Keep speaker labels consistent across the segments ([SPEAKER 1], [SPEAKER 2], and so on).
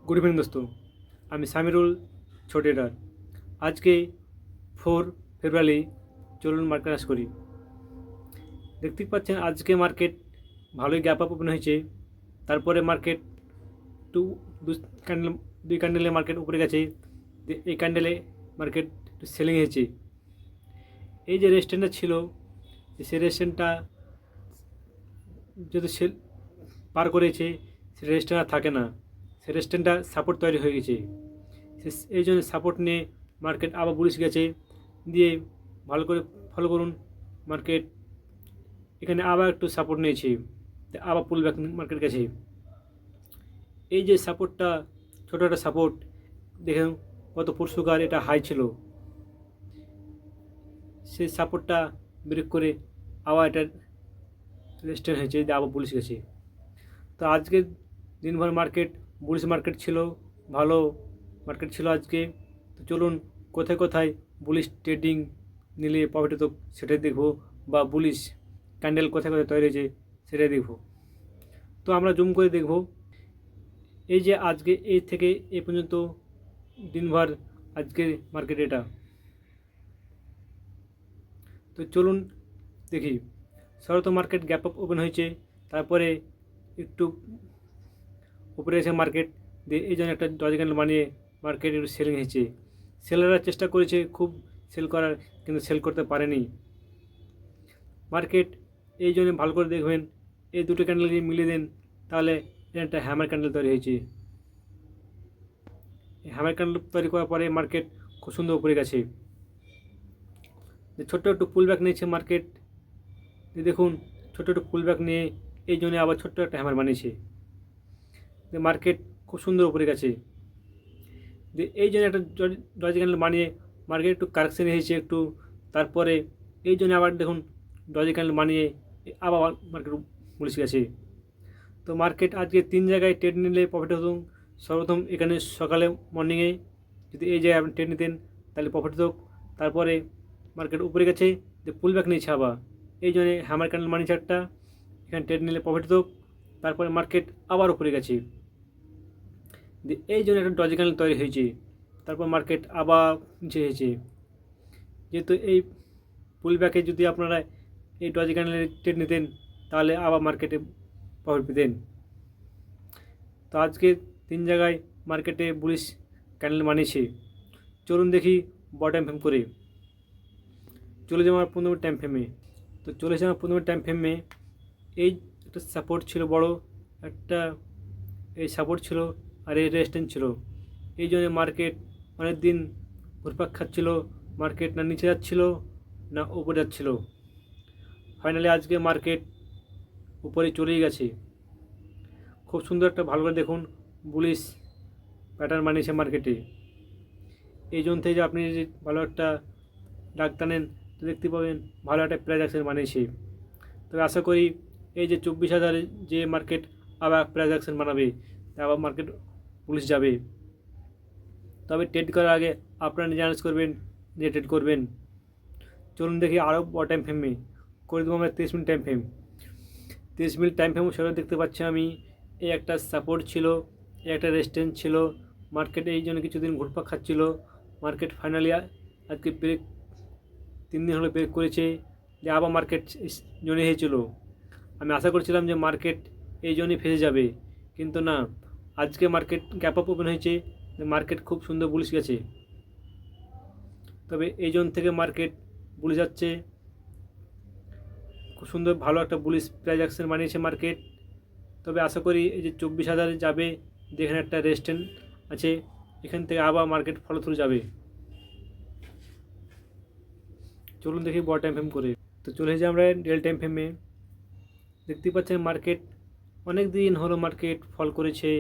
[SPEAKER 1] Good evening दोस्तों। আমি সামিরুল ছোট ট্রেডার। আজকে 4 ফেব্রুয়ারি চলুন মার্কেট আস করি। দেখতেই পাচ্ছেন আজকে মার্কেট ভালোই গ্যাপ আপ ওপেন হয়েছে। তারপরে মার্কেট টু ক্যান্ডেল দুই ক্যান্ডেলে মার্কেট উপরে গেছে। এই ক্যান্ডেলে মার্কেট সেলিং হয়েছে। এই যে রেজিস্ট্যান্টটা ছিল সেই রেজিস্ট্যান্টটা যদি সেল পার করেছে সে রেজিস্ট্যান্ট আর থাকে না, সে রেজিস্ট্যান্টটা সাপোর্ট তৈরি হয়ে গেছে। এই জন্য সাপোর্ট নিয়ে মার্কেট আবার বুলিশ গেছে। দিয়ে ভালো করে ফলো করুন, মার্কেট এখানে আবার একটু সাপোর্ট নিয়েছে, আবার পুল ব্যাক মার্কেট গেছে। এই যে সাপোর্টটা ছোটো একটা সাপোর্ট দেখুন কত পরশুকার এটা হাই ছিল, সেই সাপোর্টটা ব্রেক করে আবার এটা রেজিস্ট্যান্ট হয়েছে, আবার বুলিশ গেছে। তো আজকে দিনভর মার্কেট বুলিশ মার্কেট ছিল, ভালো মার্কেট ছিল আজকে। তো চলুন কোথায় কোথায় বুলিশ ট্রেডিং নিলে প্রফিট হতো সেটাই দেখবো, বা বুলিশ ক্যান্ডেল কোথায় কোথায় তৈরি হয়েছে সেটাই দেখব। তো আমরা জুম করে দেখব। এই যে আজকে এই থেকে এ পর্যন্ত দিনভর আজকের মার্কেট এটা। তো চলুন দেখি। সর্বত মার্কেট গ্যাপ আপ ওপেন হয়েছে, তারপরে একটু উপরে এসে মার্কেট দিয়ে এই জন্য একটা ডজ ক্যান্ডেল বানিয়ে মার্কেট একটু সেলিং হয়েছে। সেলাররা চেষ্টা করেছে খুব সেল করার, কিন্তু সেল করতে পারেনি মার্কেট। এই জন্য ভালো করে দেখবেন, এই দুটো ক্যান্ডেল যদি মিলিয়ে দেন তাহলে একটা হ্যামার ক্যান্ডেল তৈরি হয়েছে। এই হ্যামার ক্যান্ডেল তৈরি করার পরে মার্কেট খুব সুন্দর উপরে গেছে। ছোট্ট একটু পুল ব্যাক নিয়েছে মার্কেট, দেখুন ছোট্ট একটু পুল ব্যাক নিয়ে এই জন্য আবার ছোট্ট একটা হ্যামার বানিয়েছে। মার্কেট খুব সুন্দর উপরে গেছে। এই জন্য একটা ডজ ক্যান্ডেল বানিয়ে মার্কেট একটু কারেকশন হয়েছে একটু, তারপরে এই জন্য আবার দেখুন ডজ ক্যান্ডেল বানিয়ে আবার মার্কেট বুলিশ গেছে। তো মার্কেট আজকে 3 জায়গায় ট্রেড নিলে প্রফিট হতো। সর্বপ্রথম এখানে সকালে মর্নিংয়ে যদি এই জায়গায় আপনি ট্রেড নিতেন তাহলে প্রফিট হতো। তারপরে মার্কেট উপরে গেছে, যে পুল ব্যাক নিয়েছে আবার, এই জন্য হ্যামার ক্যান্ডেল বানিয়েছে একটা, এখানে ট্রেড নিলে প্রফিট হতো। তারপরে মার্কেট আবার উপরে গেছে, এই জন্য একটা ডজ ক্যান্ডেল তৈরি হয়েছে। তারপর মার্কেট আবার নিচে হয়েছে। যেহেতু এই পুল ব্যাকে যদি আপনারা এই ডজ ক্যান্ডেলের ট্রেড নিতেন তাহলে আবার মার্কেটে প্রফিট পেতেন। তো আজকে 3 জায়গায় মার্কেটে বুলিশ ক্যান্ডেল বানিয়েছে। চলুন দেখি বড় টাইম ফ্রেম করে। চলে যাবো আমার 15 টাইম ফ্রেমে। তো চলে যাবো 15 টাইম ফ্রেমে। এই একটা সাপোর্ট ছিল বড় একটা, এই সাপোর্ট ছিল আর এই রেজিস্ট্যান্স ছিল। এই জন্য মার্কেট অনেক দিন ঘুরপাক খাচ্ছিল, মার্কেট না নিচে যাচ্ছিল না উপরে যাচ্ছিল। ফাইনালি আজকে মার্কেট উপরে চলেই গেছে। খুব সুন্দর একটা ভালো করে দেখুন বুলিশ প্যাটার্ন বানিয়েছে মার্কেটে। এই জন্য থেকে যে আপনি যদি ভালো একটা ডাক টানেন তো দেখতে পাবেন ভালো একটা প্রাইস অ্যাকশন বানিয়েছে। তবে আশা করি এই যে 24,000 যে মার্কেট আবার প্রাইস অ্যাকশন বানাবে, আবার মার্কেট পুলিশ যাবে। তবে ট্রেড করার আগে আপনারা নিজে অ্যানালাইজ করবেন, নিজে ট্রেড করবেন। চলুন দেখি আরও বড় টাইম ফ্রেমে করে দেবো আমরা 30 minute time frame. 30 minute time frame সেটা দেখতে পাচ্ছি আমি, এই একটা সাপোর্ট ছিল, এই একটা রেজিস্ট্যান্স ছিল। মার্কেট এই জন্য কিছুদিন ঘুরপাক খাচ্ছিল। মার্কেট ফাইনালি আজকে ব্রেক 3 দিন হলো ব্রেক করেছে, যে আবার মার্কেট জোনে হয়েছিল। আমি আশা করছিলাম যে মার্কেট এই জন্যই ফেসে যাবে, কিন্তু না, আজকে মার্কেট গ্যাপ আপ ওপেন হয়েছে, মার্কেট খুব সুন্দর বুলিশ গেছে। তবে এই জোন থেকে মার্কেট বুলিশ যাচ্ছে, খুব সুন্দর ভালো একটা বুলিশ প্রাইস অ্যাকশন বানিয়েছে মার্কেট। তবে আশা করি এই যে 24,000 যাবে, যেখানে একটা রেজিস্ট্যান্স আছে, এখান থেকে আবার মার্কেট ফলো থ্রু যাবে। চলুন দেখি বড় টাইম ফ্রেম করে। তো চলে যাই আমরা ডেল টাইম ফ্রেমে। দেখতেই পাচ্ছেন মার্কেট অনেক দিন হলো মার্কেট ফল করেছে।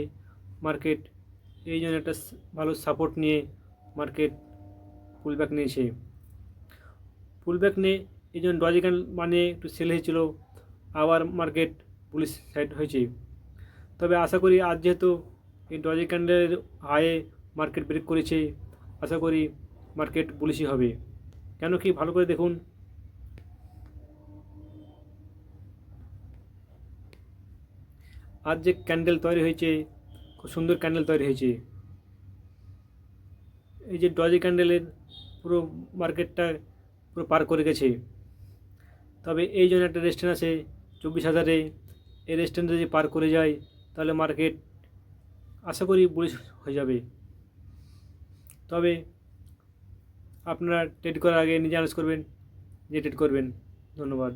[SPEAKER 1] মার্কেট এই জন্য একটা ভালো সাপোর্ট নিয়ে মার্কেট পুল ব্যাক নিয়েছে। পুল ব্যাক নিয়ে এই জন্য ডজ ক্যান্ডেল মানে একটু সেল হয়েছিল, আবার মার্কেট বুলিশ সাইড হয়েছে। তবে আশা করি আজ যেহেতু এই ডজ ক্যান্ডেলের হাইয়ে মার্কেট ব্রেক করেছে, আশা করি মার্কেট বুলিশই হবে। কেন কি ভালো করে দেখুন, আজ যে ক্যান্ডেল তৈরি হয়েছে খুব সুন্দর ক্যান্ডেল তৈরি হয়েছে। এই যে ডজি ক্যান্ডেলের পুরো মার্কেটটা পুরো পার করে গেছে। তবে এই জন্য একটা রেস্টেন্ট আছে 24,000-এ। এই রেস্টেন্টে যদি পার করে যায় তাহলে মার্কেট আশা করি বুলিশ হয়ে যাবে। তবে আপনারা ট্রেড করার আগে নিজে অ্যানালাইজ করবেন যে ট্রেড করবেন। ধন্যবাদ।